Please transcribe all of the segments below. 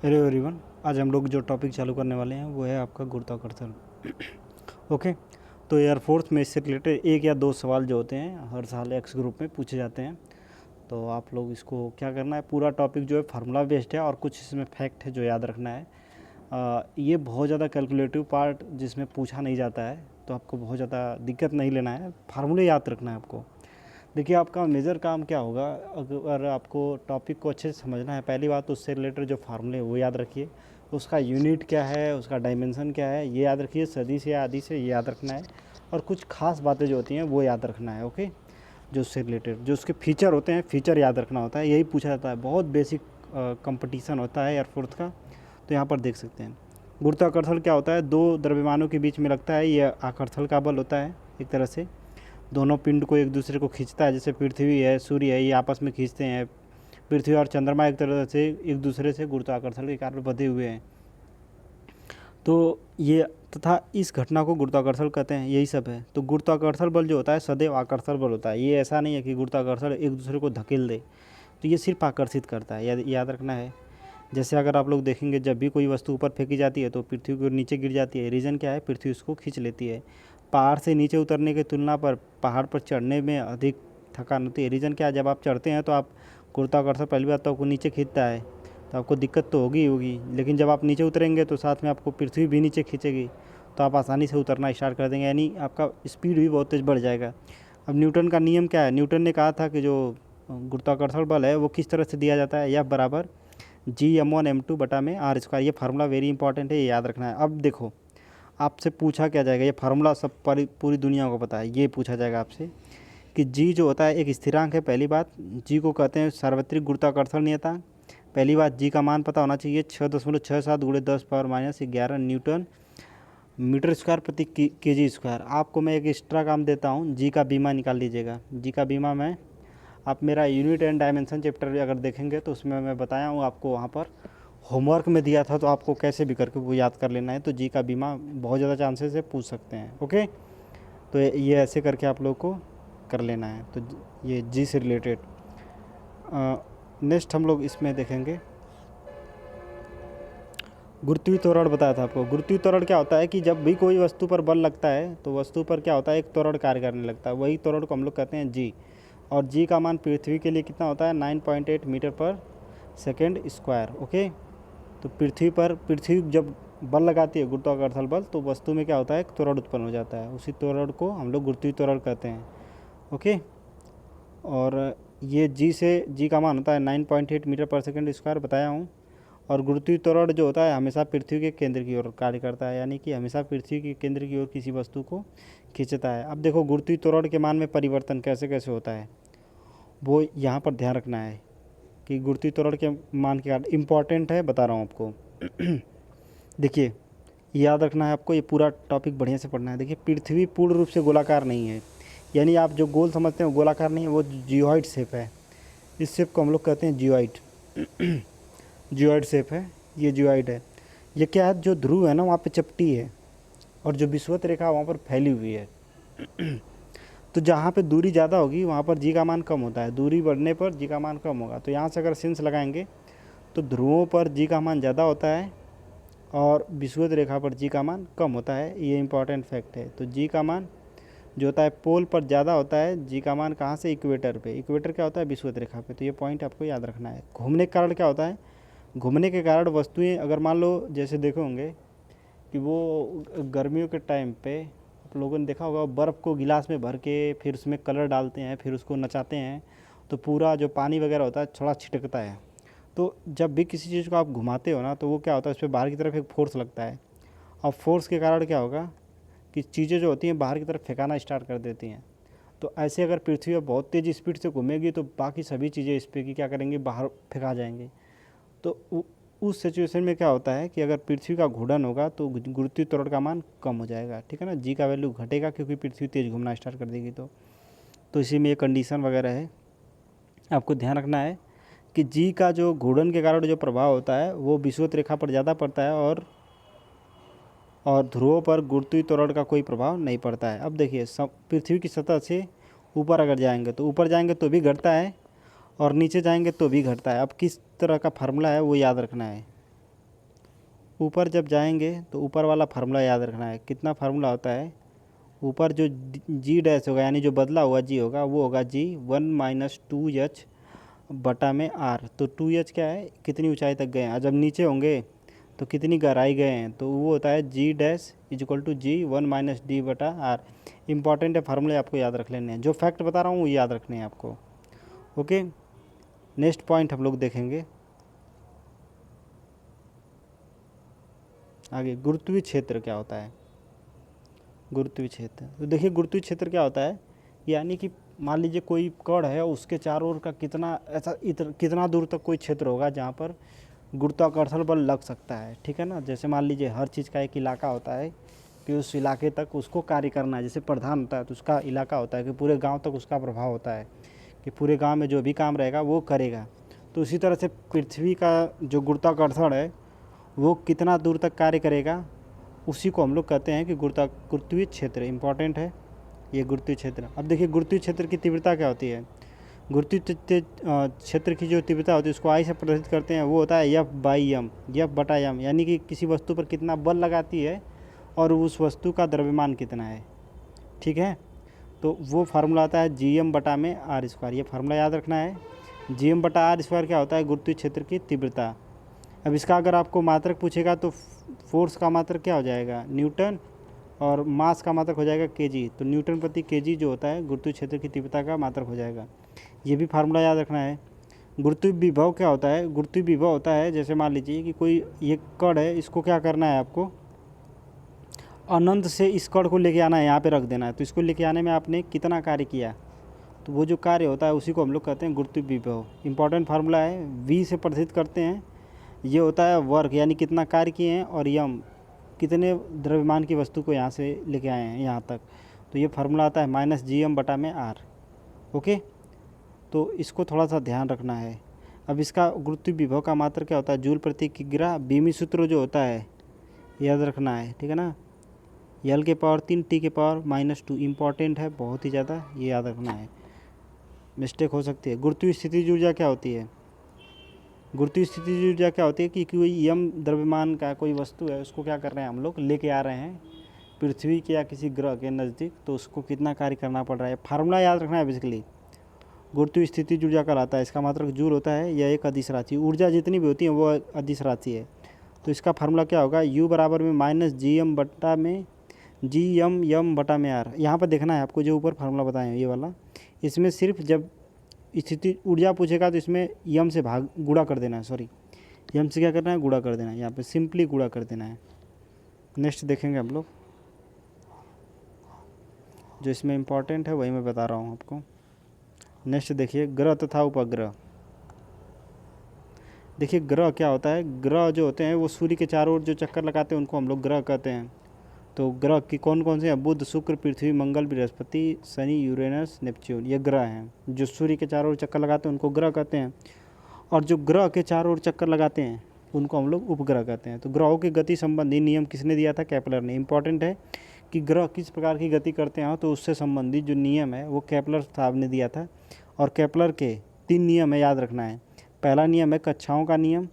Hello everyone. आज हम लोग जो टॉपिक चालू करने वाले हैं वो है आपका गुरुत्वाकर्षण। ओके। तो एयरफोर्स में इससे रिलेटेड एक या दो सवाल जो होते हैं हर साल एक्स ग्रुप में पूछे जाते हैं। तो आप लोग इसको क्या करना है, पूरा टॉपिक जो है फार्मूला बेस्ड है और कुछ इसमें फैक्ट है जो याद रखना है। ये बहुत ज़्यादा कैलकुलेटिव पार्ट जिसमें पूछा नहीं जाता है, तो आपको बहुत ज़्यादा दिक्कत नहीं लेना है, फार्मूले याद रखना है आपको। देखिए, आपका मेजर काम क्या होगा, अगर आपको टॉपिक को अच्छे से समझना है, पहली बात तो उससे रिलेटेड जो फार्मूले हैं वो याद रखिए। उसका यूनिट क्या है, उसका डायमेंशन क्या है ये याद रखिए, सदी से या आदि से ये याद रखना है। और कुछ खास बातें जो होती हैं वो याद रखना है। ओके। जो उससे रिलेटेड जो उसके फीचर होते हैं, फीचर याद रखना होता है, यही पूछा जाता है। बहुत बेसिक कंपटीशन होता है एयरफोर्स का। तो यहाँ पर देख सकते हैं गुरुत्वाकर्षण क्या होता है। दो द्रव्यमानों के बीच में लगता है, ये आकर्षण का बल होता है एक तरह से। दोनों पिंड को एक दूसरे को खींचता है, जैसे पृथ्वी है, सूर्य है, ये आपस में खींचते हैं। पृथ्वी और चंद्रमा एक तरह से एक दूसरे से गुरुत्वाकर्षण के कारण बंधे हुए हैं। तो ये तथा इस घटना को गुरुत्वाकर्षण कहते हैं, यही सब है। तो गुरुत्वाकर्षण बल जो होता है सदैव आकर्षण बल होता है। ये ऐसा नहीं है कि गुरुत्वाकर्षण एक दूसरे को धकेल दे, तो ये सिर्फ आकर्षित करता है, याद रखना है। जैसे अगर आप लोग देखेंगे, जब भी कोई वस्तु ऊपर फेंकी जाती है तो पृथ्वी को नीचे गिर जाती है। रीज़न क्या है, पृथ्वी उसको खींच लेती है। पहाड़ से नीचे उतरने की तुलना पर पहाड़ पर चढ़ने में अधिक थकान होती है। रीज़न क्या है, जब आप चढ़ते हैं तो आप गुरुत्वाकर्षण पहली बात तो आपको नीचे खींचता है, तो आपको दिक्कत तो होगी ही होगी। लेकिन जब आप नीचे उतरेंगे तो साथ में आपको पृथ्वी भी नीचे खींचेगी, तो आप आसानी से उतरना स्टार्ट कर देंगे, यानी आपका स्पीड भी बहुत तेज़ बढ़ जाएगा। अब न्यूटन का नियम क्या है, न्यूटन ने कहा था कि जो गुरुत्वाकर्षण बल है वो किस तरह से दिया जाता है, F बराबर G m1 m2 बटा में R²। ये फार्मूला वेरी इंपॉर्टेंट है, ये याद रखना है। अब देखो, आपसे पूछा क्या जाएगा, ये फार्मूला सब पूरी दुनिया को पता है। ये पूछा जाएगा आपसे कि जी जो होता है एक स्थिरांक है। पहली बात, जी को कहते हैं सार्वत्रिक गुरुत्वाकर्षण नियतांक। पहली बात, जी का मान पता होना चाहिए, 6.67 × 10⁻11 न्यूटन मीटर स्क्वायर प्रति के जी स्क्वायर। आपको मैं एक एक्स्ट्रा काम देता हूँ, जी का बीमा निकाल लीजिएगा। जी का बीमा मैं, आप मेरा यूनिट एंड डायमेंशन चैप्टर अगर देखेंगे तो उसमें मैं बताया हूँ आपको, वहाँ पर होमवर्क में दिया था, तो आपको कैसे भी करके वो याद कर लेना है। तो जी का बीमा बहुत ज़्यादा चांसेस से पूछ सकते हैं। ओके। तो ये ऐसे करके आप लोग को कर लेना है। तो ये जी से रिलेटेड नेक्स्ट हम लोग इसमें देखेंगे, गुरुत्वीय त्वरण बताया था आपको। गुरुत्वीय त्वरण क्या होता है कि जब भी कोई वस्तु पर बल लगता है तो वस्तु पर क्या होता है, एक त्वरण कार्य करने लगता है। वही त्वरण को हम लोग कहते हैं जी। और जी का मान पृथ्वी के लिए कितना होता है, 9.8 मीटर पर सेकेंड स्क्वायर। ओके। तो पृथ्वी जब बल लगाती है गुरुत्वाकर्षण बल, तो वस्तु में क्या होता है, एक त्वरण उत्पन्न हो जाता है। उसी त्वरण को हम लोग गुरुत्वीय त्वरण कहते हैं। ओके। और ये जी का मान होता है 9.8 मीटर पर सेकेंड स्क्वायर बताया हूँ। और गुरुत्वीय त्वरण जो होता है हमेशा पृथ्वी के केंद्र की ओर कार्य करता है, यानी कि हमेशा पृथ्वी के केंद्र की ओर किसी वस्तु को खींचता है। अब देखो, गुरुत्वीय त्वरण के मान में परिवर्तन कैसे कैसे होता है वो यहाँ पर ध्यान रखना है कि गुरुत्वीय त्वरण के मान के कारण इम्पॉर्टेंट है, बता रहा हूँ आपको। देखिए, याद रखना है आपको, ये पूरा टॉपिक बढ़िया से पढ़ना है। देखिए, पृथ्वी पूर्ण रूप से गोलाकार नहीं है, यानी आप जो गोल समझते हैं वो गोलाकार नहीं है, वो जियोइड शेप है। इस शेप को हम लोग कहते हैं जियोइड। जियोइड शेप है, ये जियोइड है। ये क्या है, जो ध्रुव है ना वहाँ पे चपटी है, और जो विषुवत रेखा वहाँ पर फैली हुई है। तो जहाँ पे दूरी ज़्यादा होगी वहाँ पर जी का मान कम होता है, दूरी बढ़ने पर जी का मान कम होगा। तो यहाँ से अगर सेंस लगाएंगे तो ध्रुवों पर जी का मान ज़्यादा होता है और विषुवत रेखा पर जी का मान कम होता है। ये इंपॉर्टेंट फैक्ट है। तो जी का मान जो होता है पोल पर ज़्यादा होता है, जी का मान कहाँ से, इक्वेटर पे। इक्वेटर क्या होता है, विषुवत रेखा पे। तो ये पॉइंट आपको याद रखना है। घूमने के कारण क्या होता है, घूमने के कारण वस्तुएं, अगर मान लो जैसे देखे होंगे कि वो गर्मियों के टाइम पे आप लोगों ने देखा होगा, बर्फ़ को गिलास में भर के फिर उसमें कलर डालते हैं, फिर उसको नचाते हैं, तो पूरा जो पानी वगैरह होता है थोड़ा छिटकता है। तो जब भी किसी चीज़ को आप घुमाते हो ना, तो वो क्या होता है, उस पर बाहर की तरफ एक फोर्स लगता है। और फोर्स के कारण क्या होगा कि चीज़ें जो होती हैं बाहर की तरफ फेंकाना स्टार्ट कर देती हैं। तो ऐसे अगर पृथ्वी अब बहुत तेज़ स्पीड से घूमेगी तो बाकी सभी चीज़ें इस पे की क्या करेंगी, बाहर फेंका जाएंगी। तो उस सिचुएशन में क्या होता है कि अगर पृथ्वी का घूर्णन होगा तो गुरुत्वीय त्वरण का मान कम हो जाएगा, ठीक है ना। जी का वैल्यू घटेगा क्योंकि पृथ्वी तेज़ घूमना स्टार्ट कर देगी। तो इसी में ये कंडीशन वगैरह है, आपको ध्यान रखना है कि जी का जो घूर्णन के कारण जो प्रभाव होता है वो विषुवत रेखा पर ज़्यादा पड़ता है, और ध्रुवों पर गुरुत्वीय त्वरण का कोई प्रभाव नहीं पड़ता है। अब देखिए, पृथ्वी की सतह से ऊपर अगर जाएंगे तो ऊपर जाएंगे तो भी घटता है, और नीचे जाएंगे तो भी घटता है। अब किस तरह का फार्मूला है वो याद रखना है। ऊपर जब जाएंगे तो ऊपर वाला फार्मूला याद रखना है। कितना फार्मूला होता है, ऊपर जो जी डैश होगा यानी जो बदला हुआ जी होगा वो होगा जी 1 - 2h/r। तो 2h क्या है, कितनी ऊंचाई तक गए हैं, और जब नीचे होंगे तो कितनी गहराई गए हैं, तो वो होता है G dash equal to G 1 - d/r। Important है, फार्मूले आपको याद रख लेने हैं, जो फैक्ट बता रहा हूँ वो याद रखने हैं आपको। ओके, नेक्स्ट पॉइंट हम लोग देखेंगे आगे। गुरुत्वीय क्षेत्र क्या होता है, गुरुत्वीय क्षेत्र। तो देखिए गुरुत्वीय क्षेत्र क्या होता है, यानी कि मान लीजिए कोई कण है, उसके चारों ओर का कितना ऐसा कितना दूर तक कोई क्षेत्र होगा जहाँ पर गुरुत्वाकर्षण बल लग सकता है, ठीक है ना। जैसे मान लीजिए हर चीज़ का एक इलाका होता है कि उस इलाके तक उसको कार्य करना है। जैसे प्रधान होता है तो उसका इलाका होता है कि पूरे गांव तक उसका प्रभाव होता है कि पूरे गांव में जो भी काम रहेगा वो करेगा। तो उसी तरह से पृथ्वी का जो गुरुत्वाकर्षण है वो कितना दूर तक कार्य करेगा, उसी को हम लोग कहते हैं कि गुरुत्वीय क्षेत्र। इंपॉर्टेंट है ये गुरुत्वीय क्षेत्र। अब देखिए गुरुत्वीय क्षेत्र की तीव्रता क्या होती है। गुरुत्वीय क्षेत्र की जो तीव्रता होती है उसको आई से प्रदर्शित करते हैं, वो होता है F/m, F/m, यानी कि किसी वस्तु पर कितना बल लगाती है और उस वस्तु का द्रव्यमान कितना है, ठीक है। तो वो फार्मूला आता है Gm/r²। ये फार्मूला याद रखना है। Gm/r² क्या होता है, गुरुत्वीय क्षेत्र की तीव्रता। अब इसका अगर आपको मात्रक पूछेगा तो फोर्स का मात्रक क्या हो जाएगा, न्यूटन, और मास का मात्रक हो जाएगा केजी। तो न्यूटन प्रति केजी जो होता है गुरुत्वीय क्षेत्र की तीव्रता का मात्रक हो जाएगा। ये भी फार्मूला याद रखना है। गुरुत्वीय विभव क्या होता है, गुरुत्वीय विभव होता है जैसे मान लीजिए कि कोई ये कण है, इसको क्या करना है आपको, अनंत से इस कण को लेके आना है, यहाँ पे रख देना है। तो इसको लेके आने में आपने कितना कार्य किया, तो वो जो कार्य होता है उसी को हम लोग कहते हैं गुरुत्वीय विभव। इंपॉर्टेंट फार्मूला है, वी से प्रदर्शित करते हैं। ये होता है वर्क यानी कितना कार्य किए हैं, और यम कितने द्रव्यमान की वस्तु को यहाँ से लेके आए हैं यहाँ तक। तो ये फार्मूला आता है -Gm/r। ओके, तो इसको थोड़ा सा ध्यान रखना है। अब इसका गुरुत्वीय विभव का मात्रक क्या होता है, जूल प्रति किग्रा। बीमी सूत्र जो होता है याद रखना है, ठीक है ना। L⁻3 T⁻²। इंपॉर्टेंट है बहुत ही ज़्यादा, ये याद रखना है, मिस्टेक हो सकती है। गुरुत्वीय स्थितिज ऊर्जा क्या होती है, गुरुत्वीय स्थितिज ऊर्जा क्या होती है कि कोई यम द्रव्यमान का कोई वस्तु है, उसको क्या कर रहे हैं हम लोग, लेके आ रहे हैं पृथ्वी के या किसी ग्रह के नज़दीक, तो उसको कितना कार्य करना पड़ रहा है। फार्मूला याद रखना है बेसिकली। गुरुत्वीय स्थितिज ऊर्जा कहलाता है, इसका मात्रक जूल होता है। यह एक अदिश राशि, ऊर्जा जितनी भी होती है वो अदिश राशि है। तो इसका फार्मूला क्या होगा, U बराबर में -Gm/r। यहाँ पर देखना है आपको, जो ऊपर फार्मूला बताए हैं ये वाला, इसमें सिर्फ जब स्थिति ऊर्जा पूछेगा तो इसमें यम से गुणा कर देना है। सॉरी, यम से क्या करना है, गुणा कर देना है, यहाँ पे सिंपली गुणा कर देना है। नेक्स्ट देखेंगे हम लोग, जो इसमें इम्पॉर्टेंट है वही मैं बता रहा हूँ आपको। नेक्स्ट देखिए, ग्रह तथा उपग्रह। देखिए ग्रह क्या होता है, ग्रह जो होते हैं वो सूर्य के चारों ओर जो चक्कर लगाते हैं उनको हम लोग ग्रह कहते हैं। तो ग्रह की कौन कौन से हैं, बुध, शुक्र, पृथ्वी, मंगल, बृहस्पति, शनि, यूरेनस, नेपच्यून, ये ग्रह हैं। जो सूर्य के चारों ओर चक्कर लगाते हैं उनको ग्रह कहते हैं, और जो ग्रह के चारों ओर चक्कर लगाते हैं उनको हम लोग उपग्रह कहते हैं। तो ग्रहों की गति संबंधी नियम किसने दिया था, केपलर ने। इंपॉर्टेंट है कि ग्रह किस प्रकार की गति करते हैं, तो उससे संबंधित जो नियम है वो केपलर साहब ने दिया था। और केपलर के 3 नियम है, याद रखना है। पहला नियम है कक्षाओं का नियम।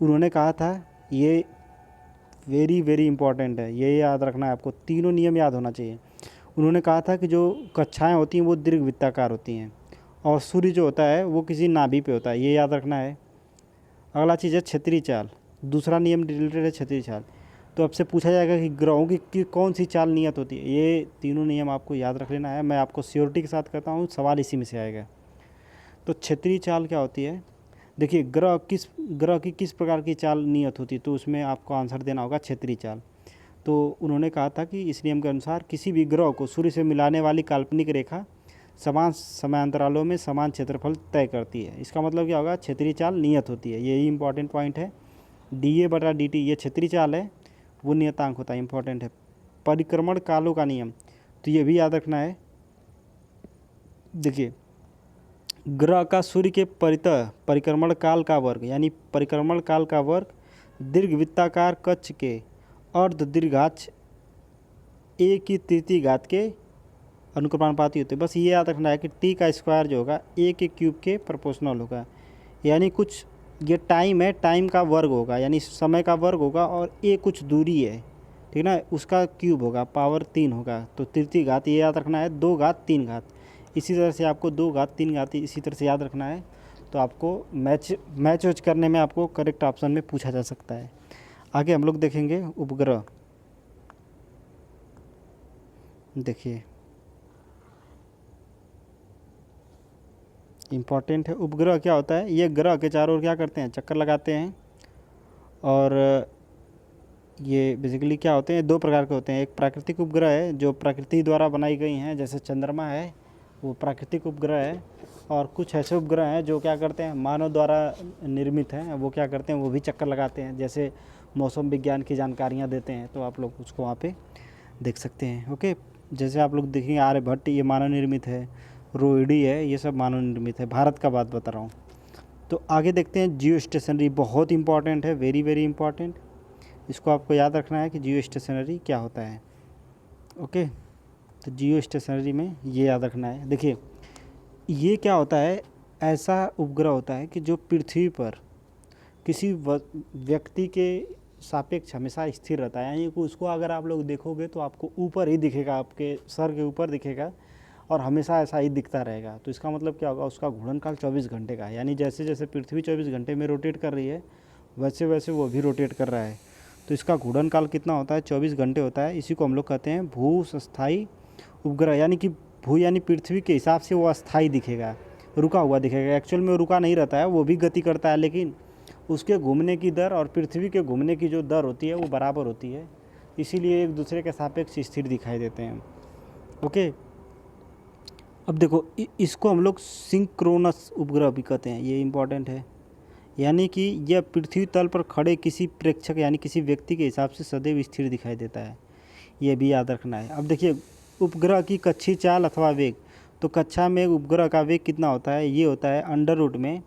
उन्होंने कहा था, ये वेरी वेरी इंपॉर्टेंट है, ये याद रखना है आपको, तीनों नियम याद होना चाहिए। उन्होंने कहा था कि जो कक्षाएं होती हैं वो दीर्घवृत्ताकार होती हैं, और सूर्य जो होता है वो किसी नाभि पे होता है, ये याद रखना है। अगला चीज़ है क्षेत्रीय चाल, दूसरा नियम रिलेटेड है क्षेत्रीय चाल। तो आपसे पूछा जाएगा कि ग्रहों की कौन सी चाल नियत होती है, ये तीनों नियम आपको याद रख लेना है। मैं आपको श्योरिटी के साथ कहता हूँ, सवाल इसी में से आएगा। तो क्षेत्रीय चाल क्या होती है, देखिए ग्रह की किस प्रकार की चाल नियत होती है, तो उसमें आपको आंसर देना होगा क्षेत्रीय चाल। तो उन्होंने कहा था कि इस नियम के अनुसार किसी भी ग्रह को सूर्य से मिलाने वाली काल्पनिक रेखा समान समयांतरालों में समान क्षेत्रफल तय करती है। इसका मतलब क्या होगा, क्षेत्रीय चाल नियत होती है, यही इंपॉर्टेंट पॉइंट है। dA/dt ये क्षेत्रीय चाल है, वो नियतांक होता है, इंपॉर्टेंट है। परिक्रमण कालों का नियम, तो ये भी याद रखना है। देखिए ग्रह का सूर्य के परितः परिक्रमण काल का वर्ग, यानी परिक्रमण काल का वर्ग दीर्घवृत्ताकार कक्ष के अर्ध दीर्घाक्ष a⁻³ के अनुक्रमानुपाती होते हैं। बस ये याद रखना है कि t² जो होगा a के क्यूब के प्रोपोर्शनल होगा, यानी कुछ ये टाइम है, टाइम का वर्ग होगा यानी समय का वर्ग होगा, और ए कुछ दूरी है, ठीक ना, उसका क्यूब होगा, पावर 3 होगा। तो तृतीय घात ये याद रखना है, 2 घात 3 घात। इसी तरह से आपको 2 घात 3 घात इसी तरह से याद रखना है। तो आपको मैच वैच करने में आपको करेक्ट ऑप्शन में पूछा जा सकता है। आगे हम लोग देखेंगे उपग्रह। देखिए इम्पॉर्टेंट है, उपग्रह क्या होता है, ये ग्रह के चारों ओर क्या करते हैं, चक्कर लगाते हैं। और ये बेसिकली क्या होते हैं, 2 प्रकार के होते हैं। एक प्राकृतिक उपग्रह है जो प्रकृति द्वारा बनाई गई हैं, जैसे चंद्रमा है वो प्राकृतिक उपग्रह है। और कुछ ऐसे उपग्रह हैं जो क्या करते हैं, मानव द्वारा निर्मित हैं, वो क्या करते हैं, वो भी चक्कर लगाते हैं, जैसे मौसम विज्ञान की जानकारियाँ देते हैं, तो आप लोग उसको वहाँ पे देख सकते हैं। ओके, जैसे आप लोग देखेंगे आर्यभट्ट, ये मानव निर्मित है, रोहिणी है, ये सब मानव निर्मित है, भारत का बात बता रहा हूँ। तो आगे देखते हैं जियो स्टेशनरी, बहुत इंपॉर्टेंट है, वेरी वेरी इंपॉर्टेंट। इसको आपको याद रखना है कि जियो स्टेशनरी क्या होता है। ओके, तो जियो स्टेशनरी में ये याद रखना है। देखिए ये क्या होता है, ऐसा उपग्रह होता है कि जो पृथ्वी पर किसी व्यक्ति के सापेक्ष हमेशा स्थिर रहता है, यानी कि उसको अगर आप लोग देखोगे तो आपको ऊपर ही दिखेगा, आपके सर के ऊपर दिखेगा, और हमेशा ऐसा ही दिखता रहेगा। तो इसका मतलब क्या होगा, उसका घूर्णनकाल 24 घंटे का है, यानी जैसे जैसे पृथ्वी 24 घंटे में रोटेट कर रही है वैसे वैसे वो भी रोटेट कर रहा है। तो इसका घूर्णनकाल कितना होता है, 24 घंटे होता है। इसी को हम लोग कहते हैं भू स्थायी उपग्रह, यानी कि भू यानी पृथ्वी के हिसाब से वो अस्थाई दिखेगा, रुका हुआ दिखेगा। एक्चुअल में वो रुका नहीं रहता है, वो भी गति करता है, लेकिन उसके घूमने की दर और पृथ्वी के घूमने की जो दर होती है वो बराबर होती है, इसीलिए एक दूसरे के सापेक्ष स्थिर दिखाई देते हैं। ओके, अब देखो इसको हम लोग सिंक्रोनस उपग्रह भी कहते हैं, ये इंपॉर्टेंट है, यानी कि यह पृथ्वी तल पर खड़े किसी प्रेक्षक यानी किसी व्यक्ति के हिसाब से सदैव स्थिर दिखाई देता है, ये भी याद रखना है। अब देखिए उपग्रह की कक्षीय चाल अथवा वेग, तो कक्षा में उपग्रह का वेग कितना होता है, ये होता है अंडर रूट में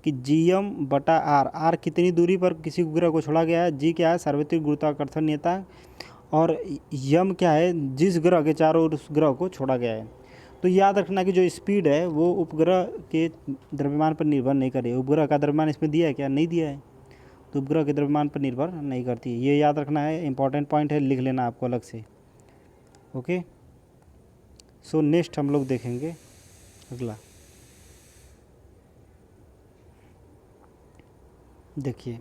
कि Gm/r, r कितनी दूरी पर किसी उपग्रह को छोड़ा गया है, जी क्या है सार्वत्रिक गुरुत्वाकर्षण नियता, और यम क्या है जिस ग्रह के चारों ओर उस ग्रह को छोड़ा गया है। तो याद रखना कि जो स्पीड है वो उपग्रह के द्रव्यमान पर निर्भर नहीं कर रही है। उपग्रह का द्रव्यमान इसमें दिया है क्या, नहीं दिया है, तो उपग्रह के द्रव्यमान पर निर्भर नहीं करती है, ये याद रखना है, इंपॉर्टेंट पॉइंट है, लिख लेना आपको अलग से। ओके, सो नेक्स्ट हम लोग देखेंगे अगला। देखिए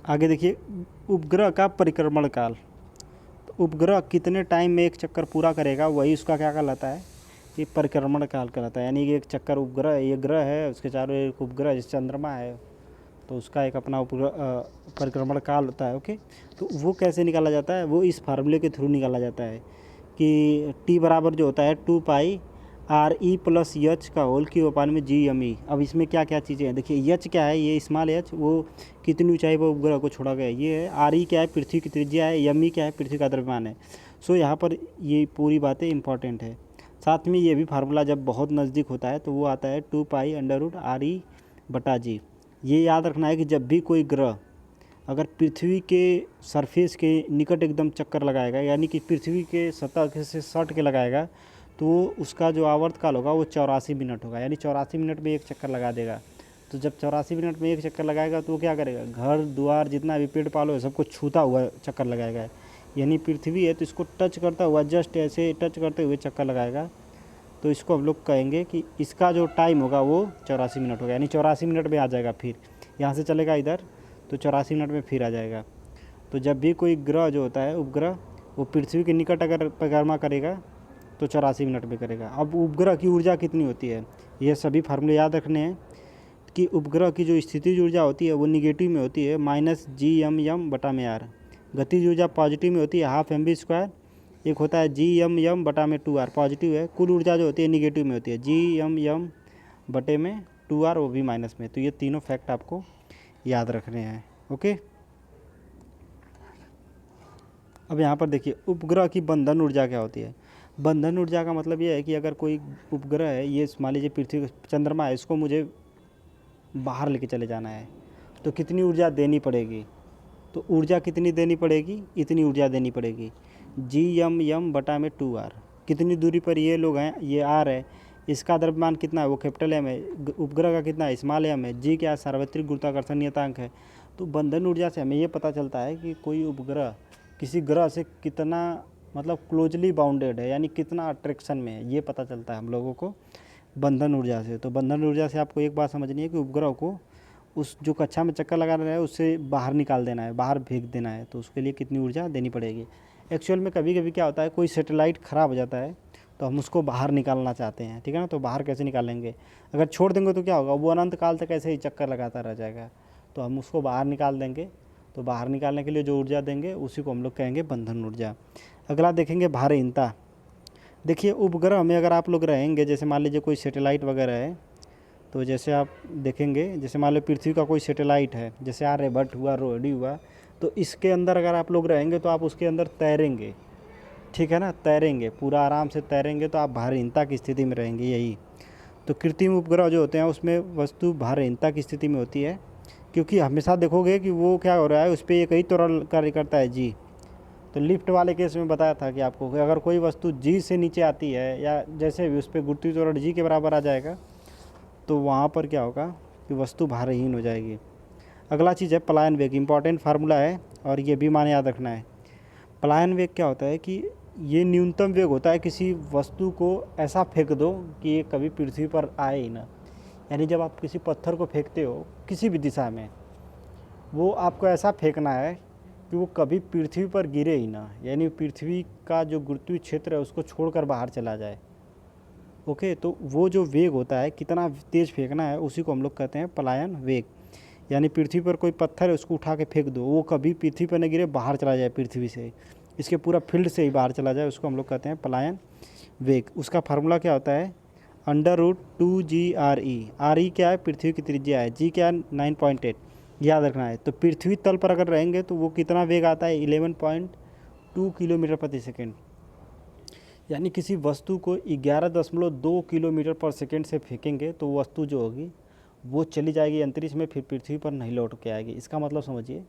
आगे देखिए उपग्रह का परिक्रमण काल, तो उपग्रह कितने टाइम में एक चक्कर पूरा करेगा, वही उसका क्या कहलाता है, ये परिक्रमण काल कहलाता है। यानी कि एक चक्कर उपग्रह, ये ग्रह है उसके चारों एक उपग्रह जैसे चंद्रमा है, तो उसका एक अपना उपग्रह परिक्रमण काल होता है। ओके, तो वो कैसे निकाला जाता है, वो इस फार्मूले के थ्रू निकाला जाता है कि टी बराबर जो होता है 2π/r/e+h का होल क्यूब अपान में Gme। अब इसमें क्या क्या चीज़ें हैं, देखिए एच क्या है, ये स्मॉल एच वो कितनी ऊंचाई पर उपग्रह को छोड़ा गया है, ये है। आर क्या है, पृथ्वी की त्रिज्या है। यमी क्या है, पृथ्वी का द्रव्यमान है। सो यहाँ पर ये पूरी बातें इंपॉर्टेंट है। साथ में ये भी फार्मूला जब बहुत नज़दीक होता है तो वो आता है 2π√re/g। ये याद रखना है कि जब भी कोई ग्रह अगर पृथ्वी के सरफेस के निकट एकदम चक्कर लगाएगा, यानी कि पृथ्वी के सतह से सट के लगाएगा, तो उसका जो आवर्तकाल होगा वो 84 मिनट होगा, यानी 84 मिनट में एक चक्कर लगा देगा। तो जब 84 मिनट में एक चक्कर लगाएगा तो वो क्या करेगा, घर द्वार जितना भी पेड़ पालो है सबको छूता हुआ चक्कर लगाएगा। यानी पृथ्वी है तो इसको टच करता हुआ, जस्ट ऐसे टच करते हुए चक्कर लगाएगा। तो इसको हम लोग कहेंगे कि इसका जो टाइम होगा वो 84 मिनट होगा, यानी 84 मिनट में आ जाएगा। फिर यहाँ से चलेगा इधर तो 84 मिनट में फिर आ जाएगा। तो जब भी कोई ग्रह जो होता है उपग्रह वो पृथ्वी के निकट अगर परिक्रमा करेगा तो 84 मिनट में करेगा। अब उपग्रह की ऊर्जा कितनी होती है, ये सभी फार्मूले याद रखने हैं कि उपग्रह की जो स्थितिज ऊर्जा होती है वो निगेटिव में होती है -Gm/r। गतिज ऊर्जा पॉजिटिव में होती है 12mv²। एक होता है Gm/2r, पॉजिटिव है। कुल ऊर्जा जो होती है निगेटिव में होती है Gm/2r, वो भी माइनस में। तो ये तीनों फैक्ट आपको याद रखने हैं। ओके, अब यहाँ पर देखिए उपग्रह की बंधन ऊर्जा क्या होती है। बंधन ऊर्जा का मतलब ये है कि अगर कोई उपग्रह है, ये मान लीजिए पृथ्वी चंद्रमा है, इसको मुझे बाहर लेके चले जाना है, तो कितनी ऊर्जा देनी पड़ेगी? तो ऊर्जा कितनी देनी पड़ेगी? इतनी ऊर्जा देनी पड़ेगी, G/m/2r। कितनी दूरी पर ये लोग हैं, ये आर है, इसका द्रव्यमान कितना है, वो कैपिटल एम है, उपग्रह का कितना है, स्मॉल एम है, जी क्या है, सार्वत्रिक गुरुत्वाकर्षण नियतांक है। तो बंधन ऊर्जा से हमें ये पता चलता है कि कोई उपग्रह किसी ग्रह से कितना मतलब क्लोजली बाउंडेड है, यानी कितना अट्रैक्शन में है, ये पता चलता है हम लोगों को बंधन ऊर्जा से। तो बंधन ऊर्जा से आपको एक बात समझनी है कि उपग्रह को उस जो कक्षा में चक्कर लगा रहा है उससे बाहर निकाल देना है, बाहर फेंक देना है, तो उसके लिए कितनी ऊर्जा देनी पड़ेगी। एक्चुअल में कभी कभी क्या होता है, कोई सैटेलाइट ख़राब हो जाता है तो हम उसको बाहर निकालना चाहते हैं, ठीक है ना, तो बाहर कैसे निकालेंगे? अगर छोड़ देंगे तो क्या होगा, वो अनंत काल तक ऐसे ही चक्कर लगाता रह जाएगा। तो हम उसको बाहर निकाल देंगे, तो बाहर निकालने के लिए जो ऊर्जा देंगे उसी को हम लोग कहेंगे बंधन ऊर्जा। अगला देखेंगे भारहीनता। देखिए उपग्रह में अगर आप लोग रहेंगे, जैसे मान लीजिए कोई सैटेलाइट वगैरह है, तो जैसे आप देखेंगे, जैसे मान लो पृथ्वी का कोई सैटेलाइट है, जैसे आर्यभट्ट हुआ, रोहिणी हुआ, तो इसके अंदर अगर आप लोग रहेंगे तो आप उसके अंदर तैरेंगे, ठीक है ना, तैरेंगे, पूरा आराम से तैरेंगे, तो आप भारहीनता की स्थिति में रहेंगे। यही तो कृत्रिम उपग्रह जो होते हैं उसमें वस्तु भारहीनता की स्थिति में होती है, क्योंकि हमेशा देखोगे कि वो क्या हो रहा है, उस पर एक ही त्वरण कार्य करता है, जी। तो लिफ्ट वाले केस में बताया था कि आपको कि अगर कोई वस्तु जी से नीचे आती है या जैसे भी उस पर गुरुत्वीय त्वरण जी के बराबर आ जाएगा, तो वहाँ पर क्या होगा कि वस्तु भारहीन हो जाएगी। अगला चीज़ है पलायन वेग, इंपॉर्टेंट फार्मूला है और ये भी मान याद रखना है। पलायन वेग क्या होता है कि ये न्यूनतम वेग होता है किसी वस्तु को ऐसा फेंक दो कि ये कभी पृथ्वी पर आए ही ना। यानी जब आप किसी पत्थर को फेंकते हो किसी भी दिशा में, वो आपको ऐसा फेंकना है कि वो कभी पृथ्वी पर गिरे ही ना, यानी पृथ्वी का जो गुरुत्वीय क्षेत्र है उसको छोड़कर बाहर चला जाए। ओके, तो वो जो वेग होता है, कितना तेज़ फेंकना है, उसी को हम लोग कहते हैं पलायन वेग। यानी पृथ्वी पर कोई पत्थर है उसको उठा के फेंक दो, वो कभी पृथ्वी पर न गिरे, बाहर चला जाए पृथ्वी से, इसके पूरा फील्ड से ही बाहर चला जाए, उसको हम लोग कहते हैं पलायन वेग। उसका फार्मूला क्या होता है, √2GRE। RE क्या है, पृथ्वी की त्रिज्या है, जी क्या है, 9.8 याद रखना है। तो पृथ्वी तल पर अगर रहेंगे तो वो कितना वेग आता है, 11.2 किलोमीटर प्रति सेकेंड। यानी किसी वस्तु को 11.2 किलोमीटर पर सेकेंड से फेंकेंगे तो वस्तु जो होगी वो चली जाएगी अंतरिक्ष में, फिर पृथ्वी पर नहीं लौट के आएगी। इसका मतलब समझिए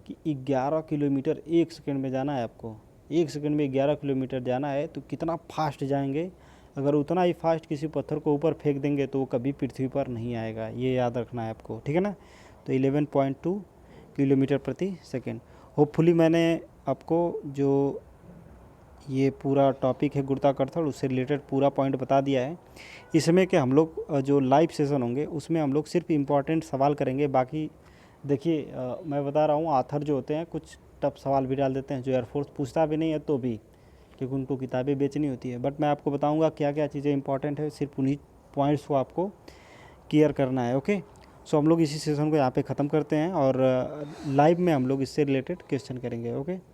कि 11 किलोमीटर एक सेकंड में जाना है आपको, एक सेकंड में 11 किलोमीटर जाना है, तो कितना फास्ट जाएंगे। अगर उतना ही फास्ट किसी पत्थर को ऊपर फेंक देंगे तो वो कभी पृथ्वी पर नहीं आएगा, ये याद रखना है आपको, ठीक है ना। तो 11.2 किलोमीटर प्रति सेकेंड। होपफुली मैंने आपको जो ये पूरा टॉपिक है गुरुत्वाकर्षण, उससे रिलेटेड पूरा पॉइंट बता दिया है। इसमें कि हम लोग जो लाइव सेशन होंगे उसमें हम लोग सिर्फ इम्पॉर्टेंट सवाल करेंगे। बाकी देखिए मैं बता रहा हूँ, आथर जो होते हैं कुछ टफ सवाल भी डाल देते हैं जो एयरफोर्स पूछता भी नहीं है तो भी, क्योंकि उनको किताबें बेचनी होती है। बट मैं आपको बताऊँगा क्या क्या चीज़ें इंपॉर्टेंट है, सिर्फ उन्हीं पॉइंट्स को आपको क्लियर करना है। ओके, सो हम लोग इसी सेशन को यहाँ पे ख़त्म करते हैं और लाइव में हम लोग इससे रिलेटेड क्वेश्चन करेंगे। ओके।